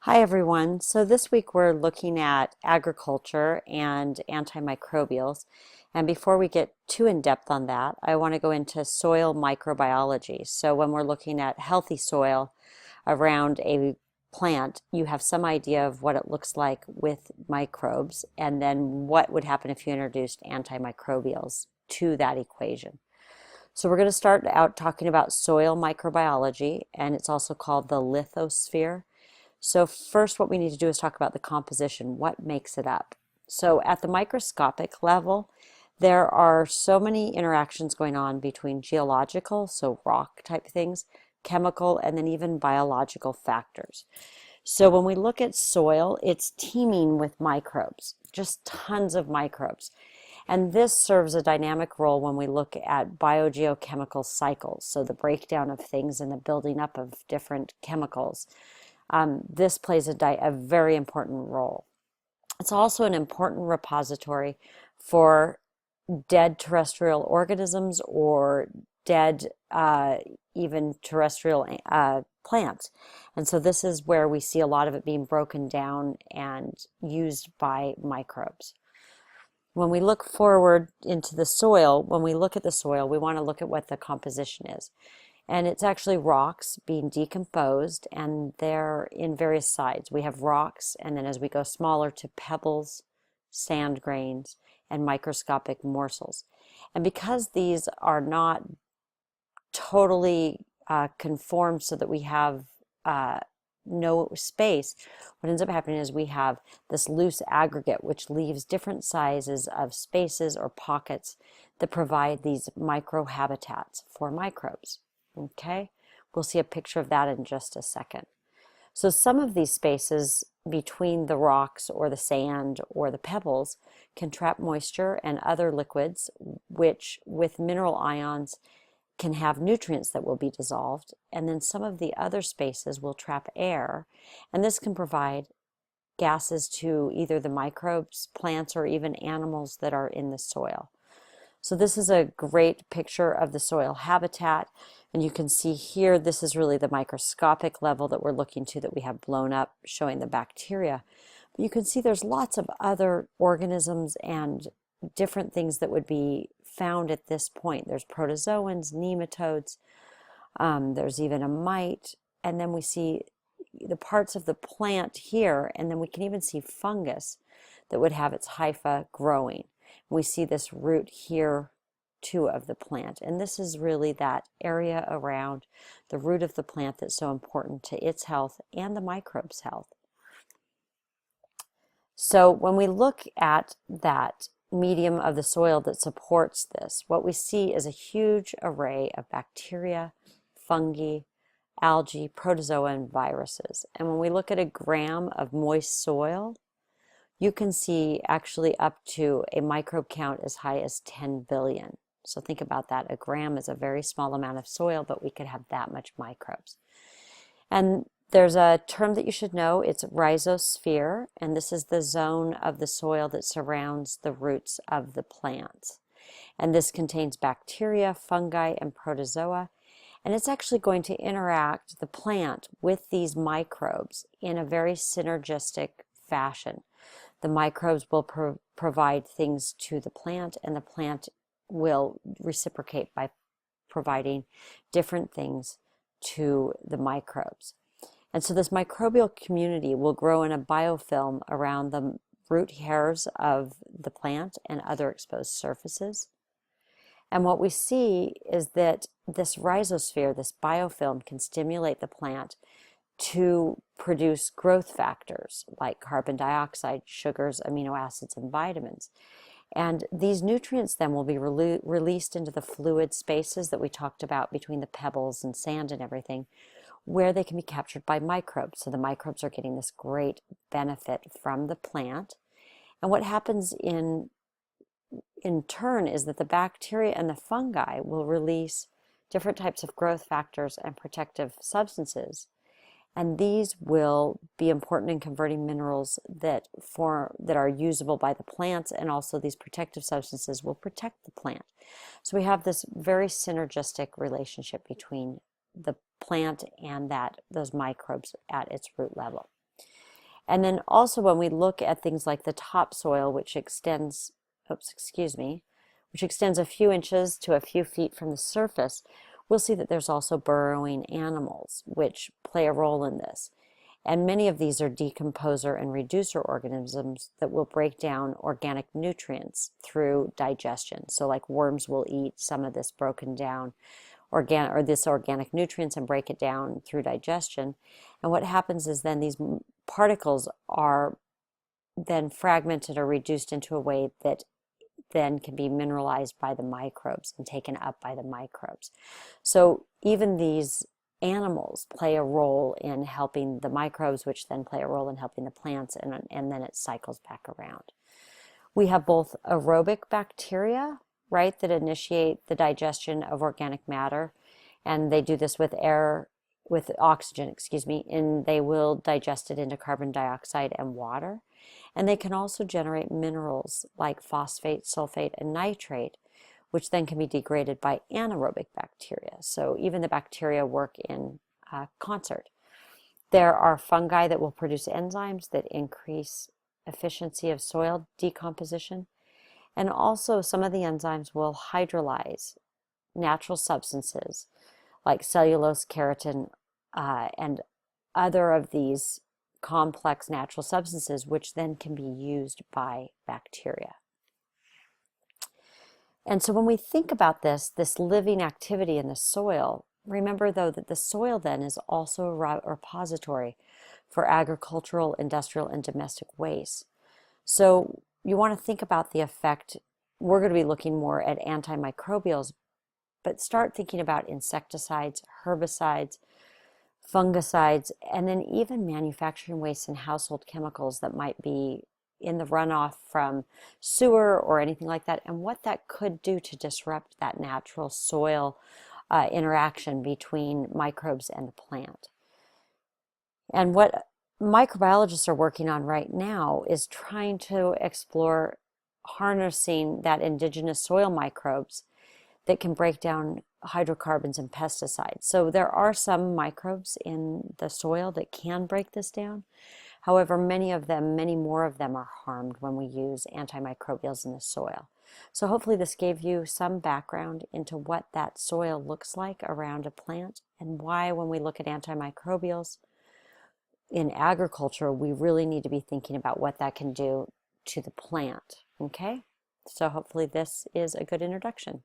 Hi everyone. So this week we're looking at agriculture and antimicrobials. And before we get too in depth on that, I want to go into soil microbiology. So when we're looking at healthy soil around a plant, you have some idea of what it looks like with microbes and then what would happen if you introduced antimicrobials to that equation. So we're going to start out talking about soil microbiology, and it's also called the lithosphere. So first what we need to do is talk about the composition, what makes it up. So at the microscopic level, there are so many interactions going on between geological, so rock type things, chemical, and then even biological factors. So when we look at soil, it's teeming with microbes, just tons of microbes. And this serves a dynamic role when we look at biogeochemical cycles, so the breakdown of things and the building up of different chemicals. This plays a very important role. It's also an important repository for dead terrestrial organisms or dead even terrestrial plants. And so this is where we see a lot of it being broken down and used by microbes. When we look forward into the soil, when we look at the soil, we want to look at what the composition is. And it's actually rocks being decomposed, and they're in various sides. We have rocks, and then as we go smaller to pebbles, sand grains, and microscopic morsels. And because these are not totally conformed so that we have no space, what ends up happening is we have this loose aggregate which leaves different sizes of spaces or pockets that provide these microhabitats for microbes. Okay, we'll see a picture of that in just a second. So some of these spaces between the rocks or the sand or the pebbles can trap moisture and other liquids, which with mineral ions can have nutrients that will be dissolved. And then some of the other spaces will trap air, and this can provide gases to either the microbes, plants, or even animals that are in the soil. So this is a great picture of the soil habitat, and you can see here this is really the microscopic level that we're looking to that we have blown up, showing the bacteria. But you can see there's lots of other organisms and different things that would be found at this point. There's protozoans, nematodes, there's even a mite, and then we see the parts of the plant here, and then we can even see fungus that would have its hypha growing. We see this root here too of the plant, and this is really that area around the root of the plant that's so important to its health and the microbes' health. So when we look at that medium of the soil that supports this, what we see is a huge array of bacteria, fungi, algae, protozoa, and viruses. And when we look at a gram of moist soil, you can see actually up to a microbe count as high as 10 billion. So think about that. A gram is a very small amount of soil, but we could have that much microbes. And there's a term that you should know. It's rhizosphere, and this is the zone of the soil that surrounds the roots of the plants. And this contains bacteria, fungi, and protozoa. And it's actually going to interact the plant with these microbes in a very synergistic fashion. The microbes will provide things to the plant, and the plant will reciprocate by providing different things to the microbes. And so this microbial community will grow in a biofilm around the root hairs of the plant and other exposed surfaces. And what we see is that this rhizosphere, this biofilm, can stimulate the plant to produce growth factors like carbon dioxide, sugars, amino acids, and vitamins. And these nutrients then will be released into the fluid spaces that we talked about between the pebbles and sand and everything, where they can be captured by microbes. So the microbes are getting this great benefit from the plant. And what happens in turn is that the bacteria and the fungi will release different types of growth factors and protective substances. And these will be important in converting minerals that are usable by the plants, and also these protective substances will protect the plant. So we have this very synergistic relationship between the plant and those microbes at its root level. And then also when we look at things like the topsoil, which extends, which extends a few inches to a few feet from the surface, we'll see that there's also burrowing animals which play a role in this. And many of these are decomposer and reducer organisms that will break down organic nutrients through digestion. So like worms will eat some of this broken down organic nutrients and break it down through digestion. And what happens is then these particles are then fragmented or reduced into a way that then can be mineralized by the microbes and taken up by the microbes. So even these animals play a role in helping the microbes, which then play a role in helping the plants, and then it cycles back around. We have both aerobic bacteria, right, that initiate the digestion of organic matter, and they do this with oxygen, and they will digest it into carbon dioxide and water. And they can also generate minerals like phosphate, sulfate, and nitrate, which then can be degraded by anaerobic bacteria. So even the bacteria work in concert. There are fungi that will produce enzymes that increase efficiency of soil decomposition. And also some of the enzymes will hydrolyze natural substances like cellulose, keratin, and other of these complex natural substances, which then can be used by bacteria. And so when we think about this living activity in the soil, remember though that the soil then is also a repository for agricultural, industrial, and domestic waste. So you want to think about the effect. We're going to be looking more at antimicrobials, but start thinking about insecticides, herbicides, fungicides, and then even manufacturing waste and household chemicals that might be in the runoff from sewer or anything like that, and what that could do to disrupt that natural soil interaction between microbes and the plant. And what microbiologists are working on right now is trying to explore harnessing that indigenous soil microbes that can break down hydrocarbons and pesticides. So there are some microbes in the soil that can break this down. However, many more of them are harmed when we use antimicrobials in the soil. So hopefully this gave you some background into what that soil looks like around a plant and why when we look at antimicrobials in agriculture, we really need to be thinking about what that can do to the plant. Okay? So hopefully this is a good introduction.